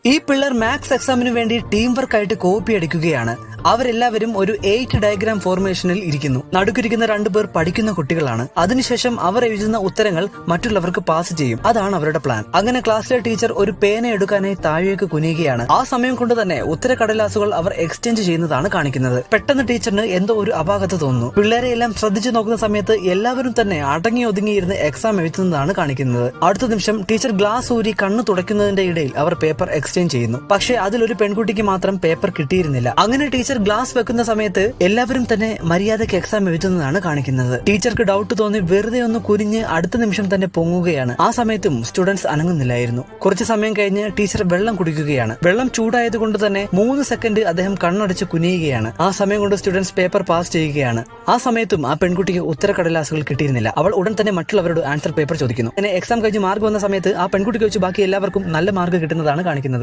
ഈ പിള്ളേർ മാത്സ് എക്സാമിന് വേണ്ടി ടീം വർക്ക് ആയിട്ട് കോപ്പി അടിക്കുകയാണ്. അവരെല്ലാവരും ഒരു 8 ഡയഗ്രാം ഫോർമേഷനിൽ ഇരിക്കുന്നു. നടുക്കിരിക്കുന്ന 2 പേർ പഠിക്കുന്ന കുട്ടികളാണ്. അതിനുശേഷം അവർ എഴുതുന്ന ഉത്തരങ്ങൾ മറ്റുള്ളവർക്ക് പാസ് ചെയ്യും. അതാണ് അവരുടെ പ്ലാൻ. അങ്ങനെ ക്ലാസ്സിലെ ടീച്ചർ ഒരു പേന എടുക്കാനായി താഴേക്ക് കുനിയുകയാണ്. ആ സമയം കൊണ്ട് തന്നെ ഉത്തരക്കടലാസുകൾ അവർ എക്സ്ചേഞ്ച് ചെയ്യുന്നതാണ് കാണിക്കുന്നത്. പെട്ടെന്ന് ടീച്ചറിന് എന്തോ ഒരു അപാകത തോന്നുന്നു. പിള്ളേരെ എല്ലാം ശ്രദ്ധിച്ചു നോക്കുന്ന സമയത്ത് എല്ലാവരും തന്നെ അടങ്ങി ഒതുങ്ങിയിരുന്ന് എക്സാം എഴുതുന്നതാണ് കാണിക്കുന്നത്. അടുത്ത നിമിഷം ടീച്ചർ ഗ്ലാസ് ഊരി കണ്ണു തുടയ്ക്കുന്നതിന്റെ ഇടയിൽ അവർ പേപ്പർ എക്സ്ചേഞ്ച് ചെയ്യുന്നു. പക്ഷേ അതിലൊരു പെൺകുട്ടിക്ക് മാത്രം പേപ്പർ കിട്ടിയിരുന്നില്ല. അങ്ങനെ ടീച്ചർ ഗ്ലാസ് വെക്കുന്ന സമയത്ത് എല്ലാവരും തന്നെ മര്യാദയ്ക്ക് എക്സാം എഴുതുന്നതാണ് കാണിക്കുന്നത്. ടീച്ചർക്ക് ഡൗട്ട് തോന്നി വെറുതെ ഒന്ന് കുനിഞ്ഞ് അടുത്ത നിമിഷം തന്നെ പൊങ്ങുകയാണ്. ആ സമയത്തും സ്റ്റുഡൻസ് അനങ്ങുന്നില്ലായിരുന്നു. കുറച്ചു സമയം കഴിഞ്ഞ് ടീച്ചർ വെള്ളം കുടിക്കുകയാണ്. വെള്ളം ചൂടായതുകൊണ്ട് തന്നെ 3 സെക്കൻഡ് അദ്ദേഹം കണ്ണടച്ച് കുനിയുകയാണ്. ആ സമയം കൊണ്ട് സ്റ്റുഡൻസ് പേപ്പർ പാസ് ചെയ്യുകയാണ്. ആ സമയത്തും ആ പെൺകുട്ടിക്ക് ഉത്തരക്കടലാസുകൾ കിട്ടിയിരുന്നില്ല. അവൾ ഉടൻ തന്നെ മറ്റുള്ളവരോട് ആൻസർ പേപ്പർ ചോദിക്കുന്നു. അങ്ങനെ എക്സാം കഴിഞ്ഞ് മാർക്ക് വന്ന സമയത്ത് ആ പെൺകുട്ടിക്ക് വെച്ച് ബാക്കി എല്ലാവർക്കും നല്ല മാർക്ക് കിട്ടുന്നതാണ് കാണിക്കുന്നത്.